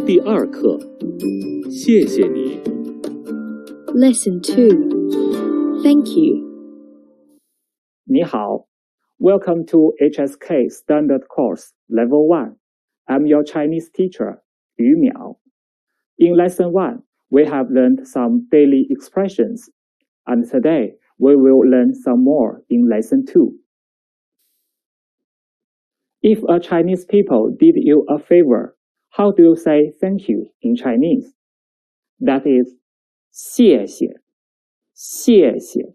第二课，谢谢你。Lesson 2. Thank you. 你好 Welcome to HSK Standard Course Level 1. I'm your Chinese teacher, Yu Miao. In Lesson 1, we have learned some daily expressions, and today we will learn some more in Lesson 2. If a Chinese people did you a favor, how do you say thank you in Chinese? That is, 谢谢, 谢谢.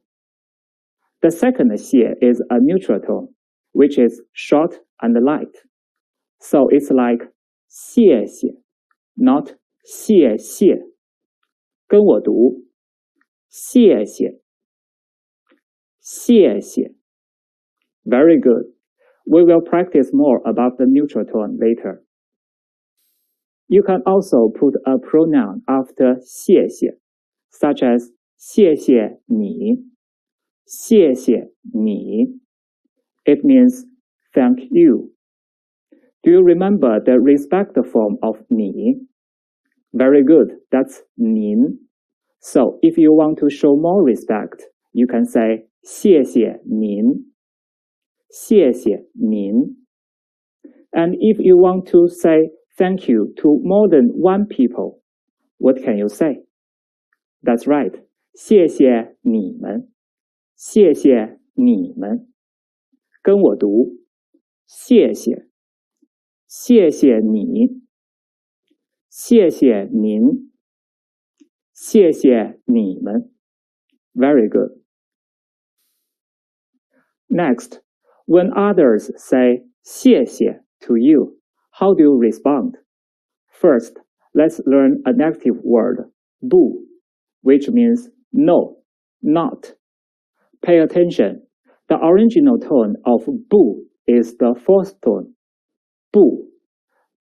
The second 谢 is a neutral tone, which is short and light. So it's like 谢谢, not 谢谢. 跟我读, 谢谢, 谢谢. Very good. We will practice more about the neutral tone later. You can also put a pronoun after 谢谢, such as 谢谢你, 谢谢你. It means thank you. Do you remember the respect form of 你? Very good, that's 您. So if you want to show more respect, you can say 谢谢您. 谢谢您. And if you want to say thank you to more than one people, what can you say? That's right. 谢谢你们. 谢谢你们. 跟我读. 谢谢. 谢谢你. 谢谢您. 谢谢你们. Very good. Next, when others say 谢谢 to you, how do you respond? First, let's learn a negative word, 不, which means no, not. Pay attention. The original tone of 不 is the fourth tone, 不.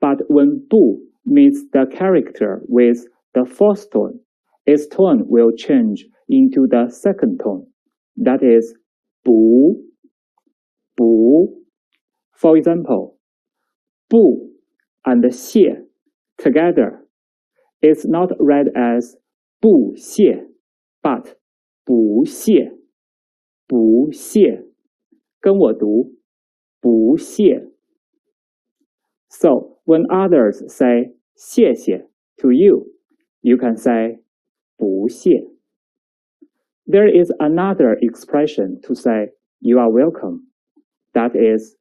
But when 不 meets the character with the fourth tone, its tone will change into the second tone. That is 不, 不. For example, 不 and 谢 together is not read as 不谢, but 不谢, 不谢. 跟我读, 不谢. So when others say 谢谢 to you, you can say 不谢. There is another expression to say you are welcome. That is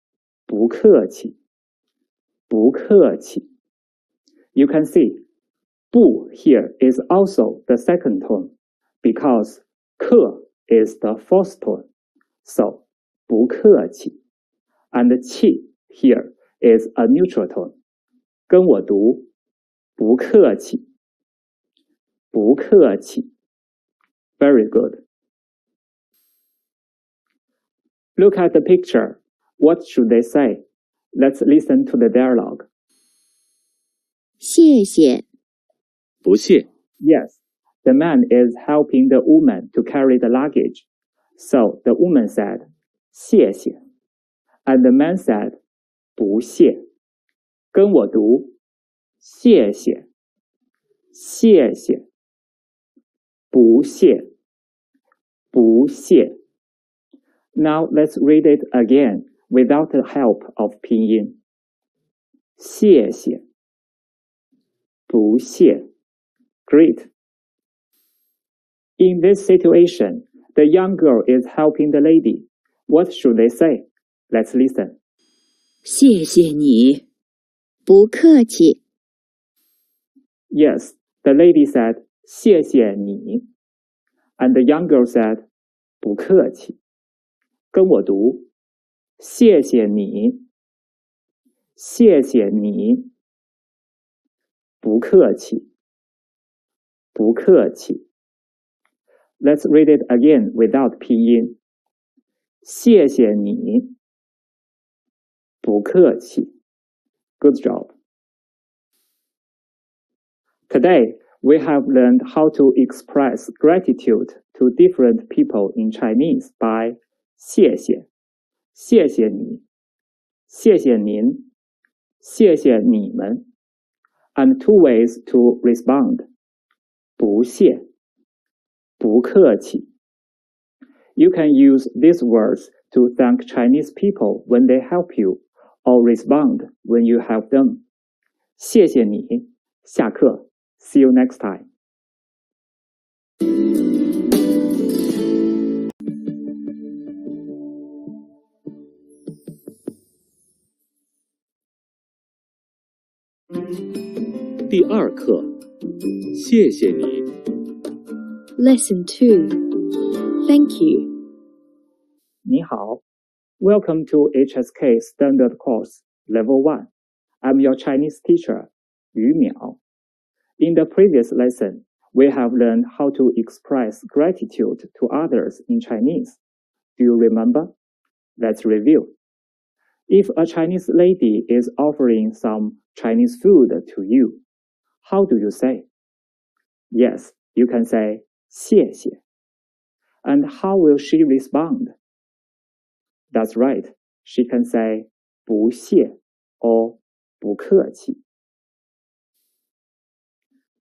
不客气, 不客气. You can see 不 here is also the second tone because 客 is the fourth tone. So 不客气. And 气 here is a neutral tone. 跟我读, 不客气, 不客气. Very good. Look at the picture. What should they say? Let's listen to the dialogue. 谢谢. 不谢. Yes, the man is helping the woman to carry the luggage. So the woman said, 谢谢. And the man said, 不谢. 跟我读, 谢谢, 谢谢, 不谢, 不谢. Now let's read it again without the help of pinyin. 谢谢, 不谢. Great. In this situation, the young girl is helping the lady. What should they say? Let's listen. 谢谢你. 不客气. Yes, the lady said, 谢谢你. And the young girl said, 不客气. 跟我读, 谢谢你. 谢谢你. 不客气. 不客气. Let's read it again without pinyin. 谢谢你. 不客气. Good job. Today, we have learned how to express gratitude to different people in Chinese by 谢谢, 谢谢你, 谢谢您, 谢谢你们. And two ways to respond. 不谢，不客气. You can use these words to thank Chinese people when they help you or respond when you help them. 谢谢你，下课. See you next time. 第二课，谢谢你。 Lesson 2. Thank you. 你好. Welcome to HSK Standard Course Level 1. I'm your Chinese teacher, Yu Miao. In the previous lesson, we have learned how to express gratitude to others in Chinese. Do you remember? Let's review. If a Chinese lady is offering some Chinese food to you, how do you say? Yes, you can say 谢谢. And how will she respond? That's right. She can say 不谢 or 不客气.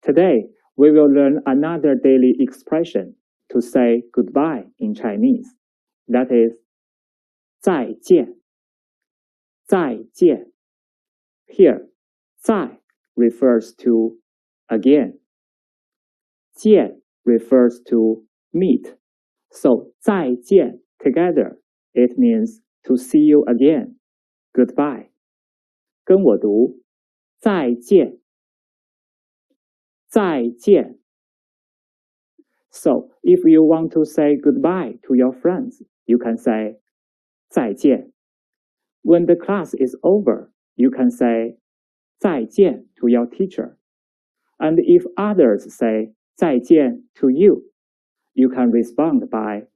Today, we will learn another daily expression to say goodbye in Chinese. That is 再见. 再见. Here, 再 refers to again. 见 refers to meet. So 再见 together, it means to see you again. Goodbye. 跟我读再见. 再见. So if you want to say goodbye to your friends, you can say 再见. When the class is over, you can say 再见 to your teacher. And if others say 再见 to you, you can respond by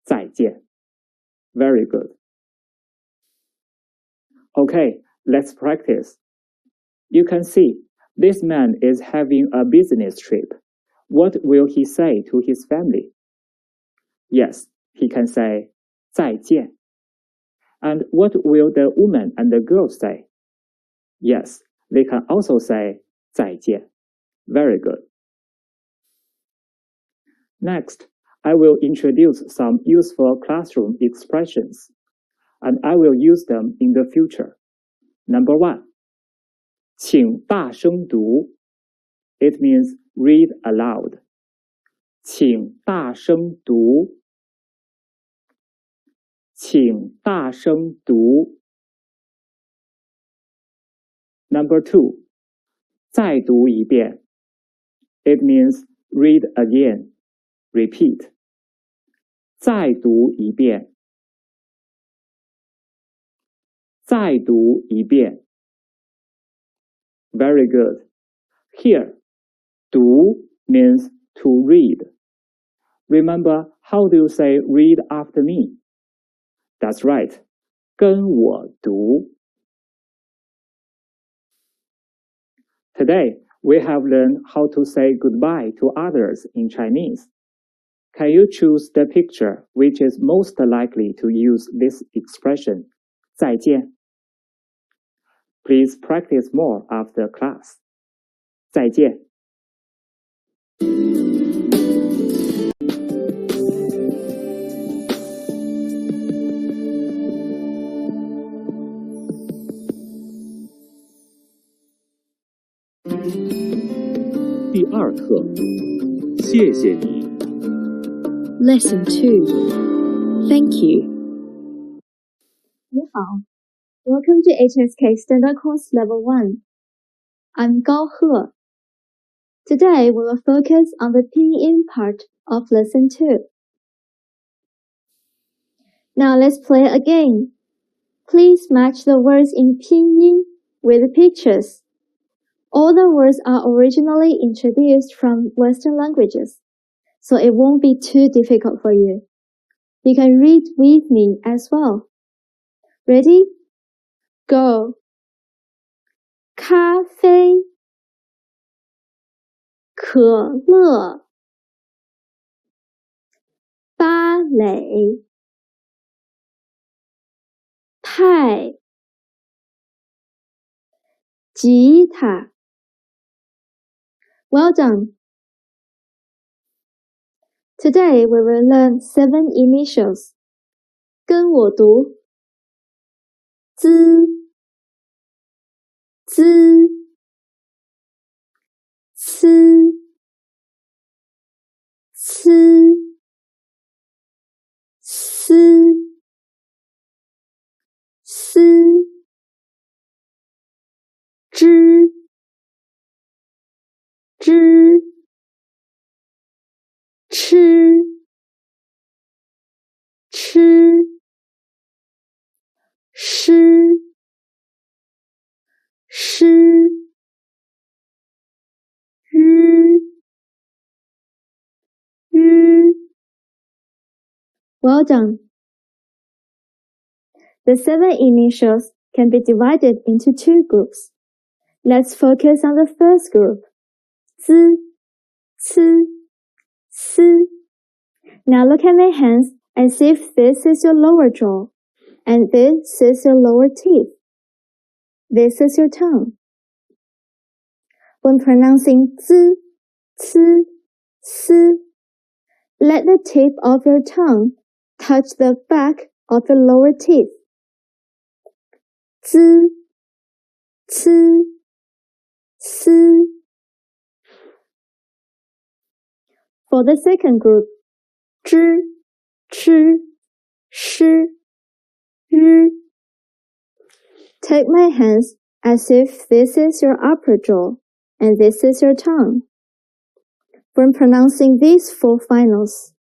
再见. Very good. Okay, let's practice. You can see this man is having a business trip. What will he say to his family? Yes, he can say 再见. And what will the woman and the girl say? Yes, they can also say 再见. Very good. Next, I will introduce some useful classroom expressions, and I will use them in the future. Number 1, 请大声读. It means read aloud. 请大声读. 请大声读. Number 2, 再读一遍. It means read again, repeat. 再读一遍. 再读一遍. Very good. Here, 读 means to read. Remember, how do you say read after me? That's right. 跟我读. Today, we have learned how to say goodbye to others in Chinese. Can you choose the picture which is most likely to use this expression, 再见? Please practice more after class. 再见. "第二课，谢谢你。 Lesson 2. Thank you. 你好 Welcome to HSK Standard Course Level 1. I'm Gao He. Today we will focus on the pinyin part of Lesson 2. Now let's play again. Please match the words in pinyin with the pictures. All the words are originally introduced from Western languages, so it won't be too difficult for you. You can read with me as well. Ready? Go. 咖啡，可乐，芭蕾，派，吉他， Well done. Today we will learn 7 initials. 跟我读 z z c c s s zh zh ch ch sh sh r r. Well done. The 7 initials can be divided into 2 groups. Let's focus on the first group. Z, C, S. Now look at my hands and see if this is your lower jaw and this is your lower teeth. This is your tongue. When pronouncing Z, C, S, let the tip of your tongue touch the back of the lower teeth. Z, C, S. For the second group, zh, ch, sh, r. Take my hands as if this is your upper jaw and this is your tongue. When pronouncing these 4 finals,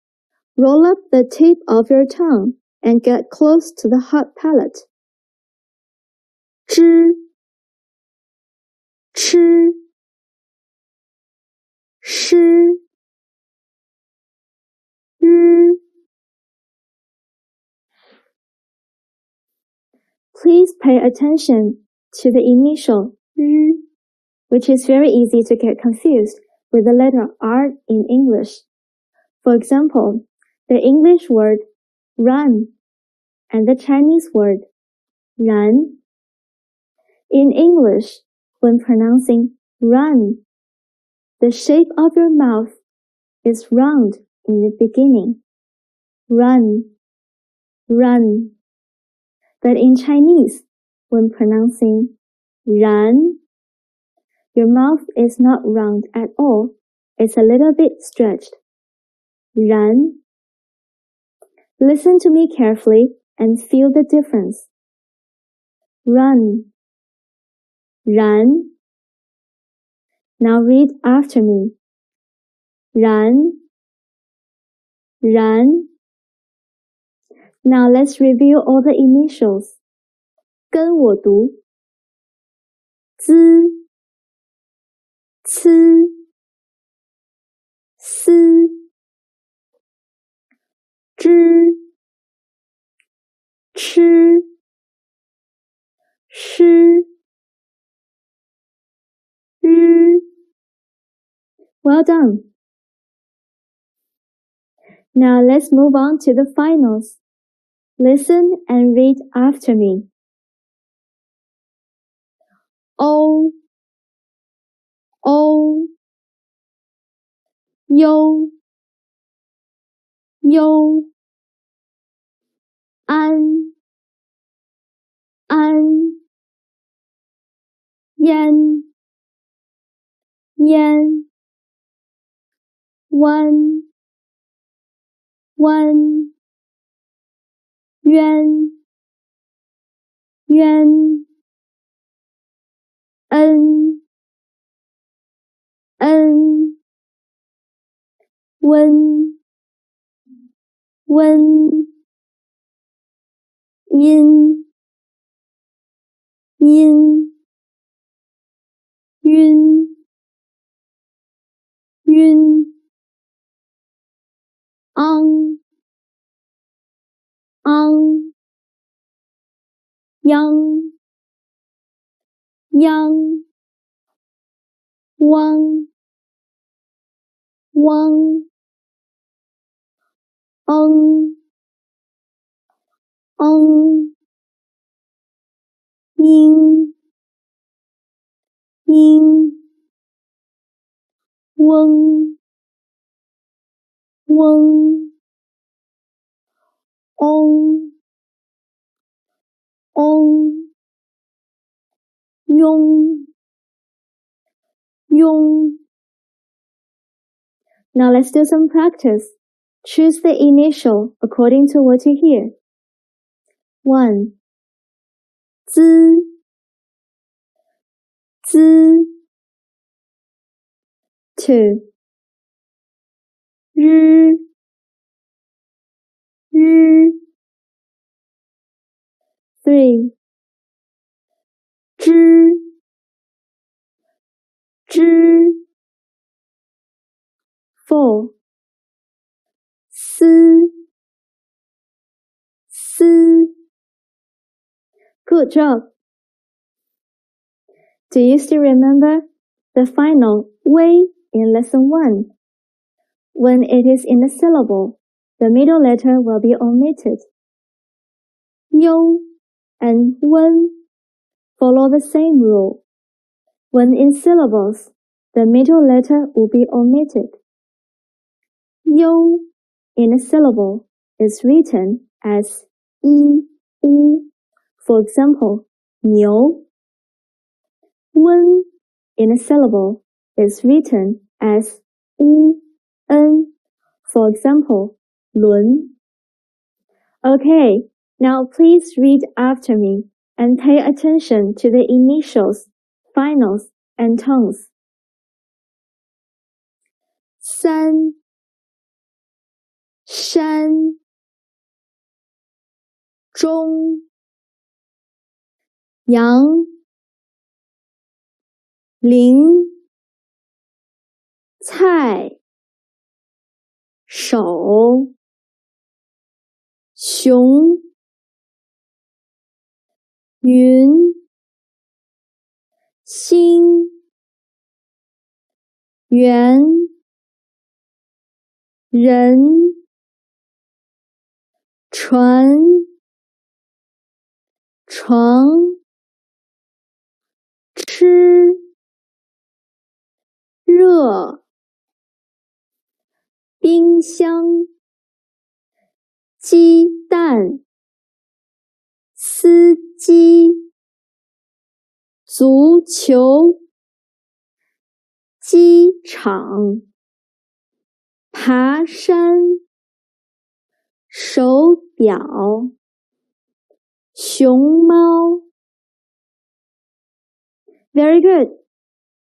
roll up the tip of your tongue and get close to the hot palate. Zh, ch, sh, r. Please pay attention to the initial r, which is very easy to get confused with the letter R in English. For example, the English word run and the Chinese word ran. In English, when pronouncing run, the shape of your mouth is round in the beginning. Run, run. But in Chinese, when pronouncing ran, your mouth is not round at all. It's a little bit stretched. Ran. Listen to me carefully and feel the difference. Run, ran. Now read after me. Ran, ran. Now let's review all the initials. 跟我读 z, c, s, zh, ch, sh, r. Well done. Now let's move on to the finals. Listen and read after me. O, O, yo, yo, an, yan, yan, wan, yuan, yuan, en, wen, yin, yun, ang, yang, wang, ong, yin, 嗡嗡嗡嗡庸庸 Now let's do some practice. Choose the initial according to what you hear. 1. Z, Z. 2. R, R. 3. Zh, Zh. 4. S, S. Good job. Do you still remember the final way in lesson 1? When it is in a syllable, the middle letter will be omitted. Yo and wen follow the same rule. When in syllables, the middle letter will be omitted. Yo in a syllable is written as I, U. For example, 牛. Wen in a syllable is written as U, N. For example, 轮. Okay, now please read after me and pay attention to the initials, finals, and tones. 三 山 中 阳 林 菜 手 熊 云 心 圆 人 船 床 吃 热 冰箱 鸡蛋 司机 足球 机场 爬山 手表 熊猫 Very good.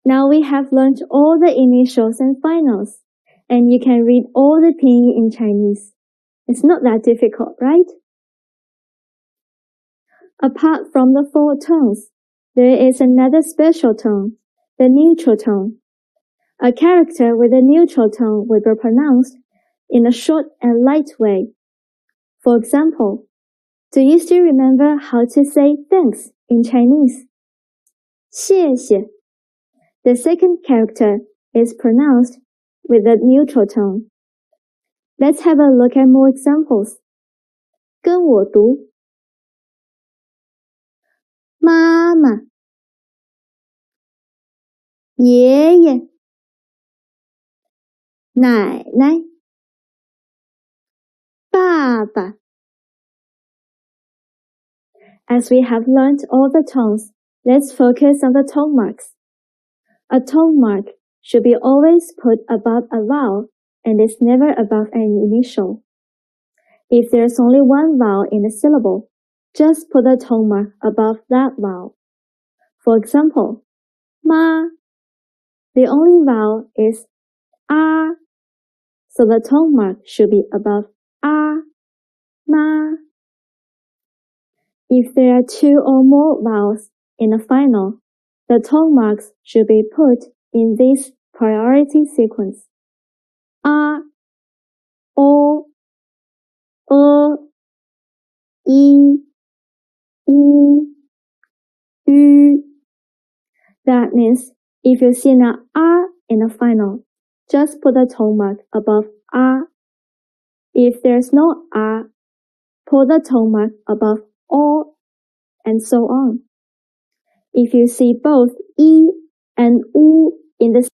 Now we have learned all the initials and finals, and you can read all the pinyin in Chinese. It's not that difficult, right? Apart from the 4 tones, there is another special tone, the neutral tone. A character with a neutral tone will be pronounced in a short and light way. For example, do you still remember how to say thanks in Chinese? 谢谢. The second character is pronounced with a neutral tone. Let's have a look at more examples. 跟我读妈妈爷爷奶奶爸爸 As we have learned all the tones, let's focus on the tone marks. A tone mark should be always put above a vowel and is never above an initial. If there's only one vowel in a syllable, just put a tone mark above that vowel. For example, ma. The only vowel is a, so the tone mark should be above a, ma. If there are 2 or more vowels in a final, the tone marks should be put in this priority sequence. A, O, I, U, Ü. That means if you see an A in a final, just put a tone mark above A. If there's no A, put the tone mark above O, and so on. If you see both I and U in the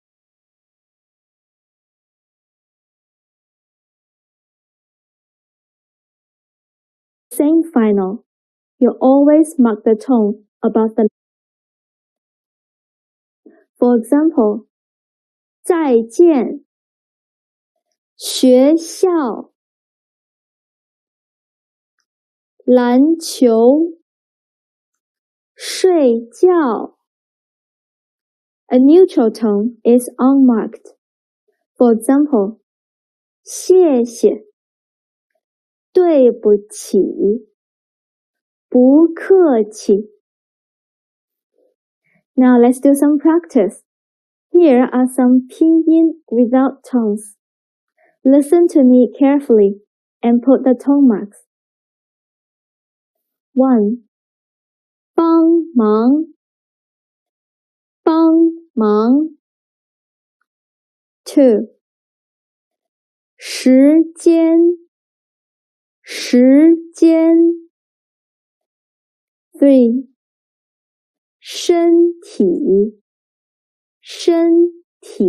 same final, you always mark the tone above the. For example, 再见，学校，篮球，睡觉。A neutral tone is unmarked. For example, 谢谢，对不起，不客气。Now let's do some practice. Here are some pinyin without tones. Listen to me carefully and put the tone marks. 1. 帮忙，帮忙。2. 时间，时间。3. 身体，身体。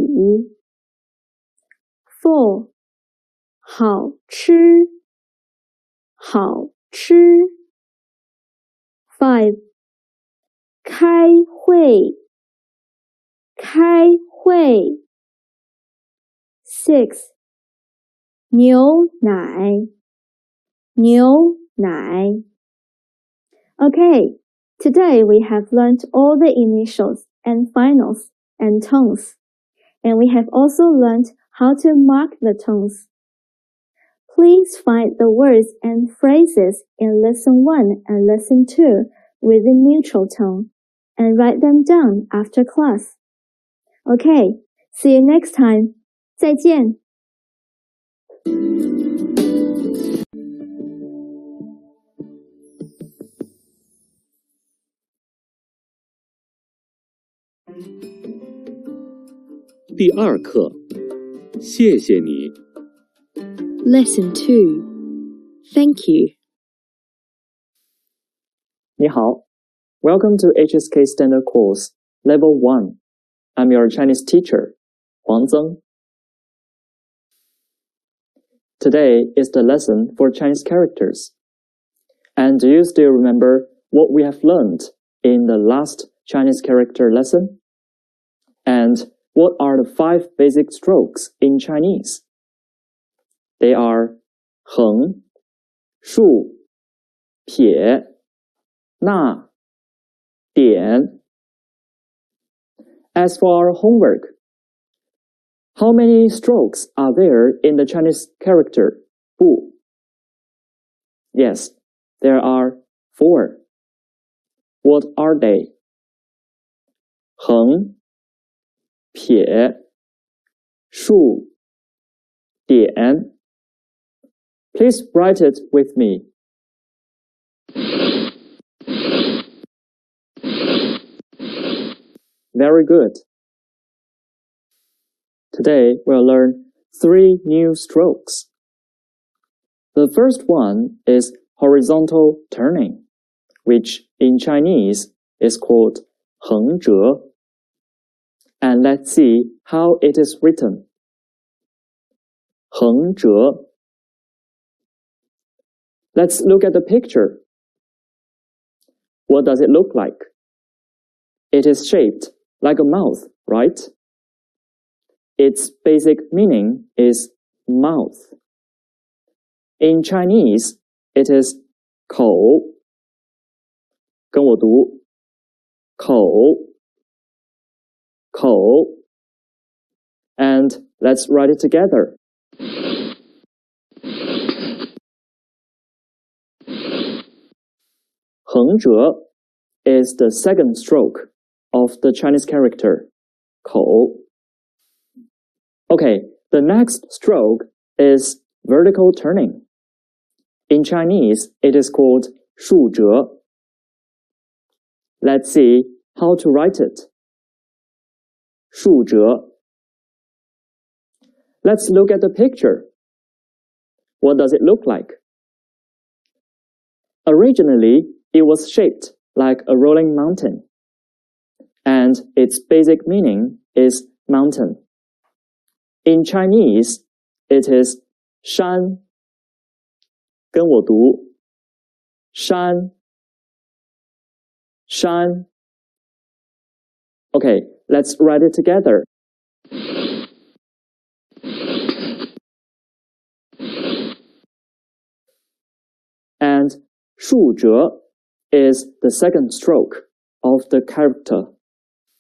4. 好吃，好吃。5. 开会，开会。6. 牛奶，牛奶。Okay, today we have learned all the initials and finals and tones, and we have also learned how to mark the tones. Please find the words and phrases in Lesson 1 and Lesson 2 with a neutral tone, and write them down after class. Okay, see you next time. 再见。第二课，谢谢你。Lesson 2. Thank you. 你好 Welcome to HSK Standard Course, Level 1. I'm your Chinese teacher, Huang Zeng. Today is the lesson for Chinese characters. And do you still remember what we have learned in the last Chinese character lesson? And what are the 5 basic strokes in Chinese? They are 横、竖、撇、捺、点。As for our homework, how many strokes are there in the Chinese character 不? Yes, there are 4. What are they? 横、撇、竖、点。Please write it with me. Very good. Today we'll learn 3 new strokes. The first one is horizontal turning, which in Chinese is called 横折. And let's see how it is written. 横折. Let's look at the picture. What does it look like? It is shaped like a mouth, right? Its basic meaning is mouth. In Chinese, it is 口. 跟我读. 口. 口. And let's write it together. 横折 is the second stroke of the Chinese character 口. Okay, the next stroke is vertical turning. In Chinese, it is called 竖折. Let's see how to write it. 竖折. Let's look at the picture. What does it look like? Originally, it was shaped like a rolling mountain, and its basic meaning is mountain. In Chinese, it is 山. 跟我读.山 山 Okay, let's write it together. And 竖折 is the second stroke of the character.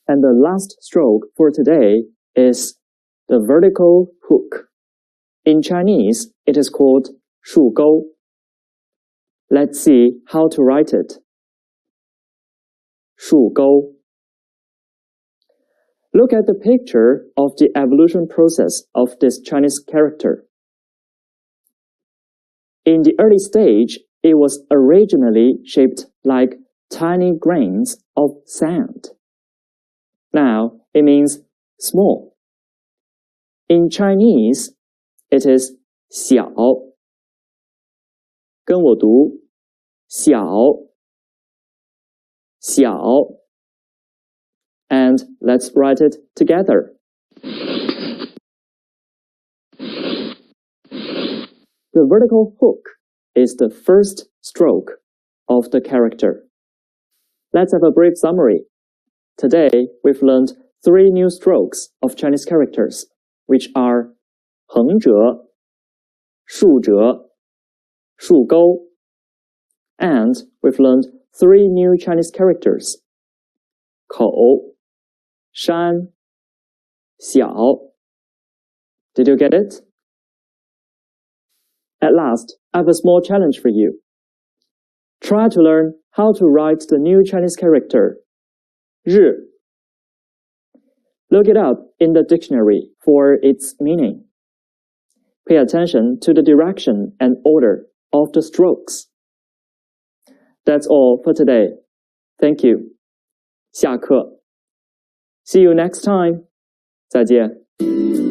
And the last stroke for today is the vertical hook. In Chinese, it is called 竖钩. Let's see how to write it. 竖钩. Look at the picture of the evolution process of this Chinese character. In the early stage, it was originally shaped like tiny grains of sand. Now, it means small. In Chinese, it is 小. 跟我读小 小 And let's write it together. The vertical hook is the first stroke of the character. Let's have a brief summary. Today, we've learned 3 new strokes of Chinese characters, which are 横折, 竖折, 竖钩. And we've learned 3 new Chinese characters. 口, 山, 小. Did you get it? At last, I have a small challenge for you. Try to learn how to write the new Chinese character, 日. Look it up in the dictionary for its meaning. Pay attention to the direction and order of the strokes. That's all for today. Thank you. 下课. See you next time. 再见.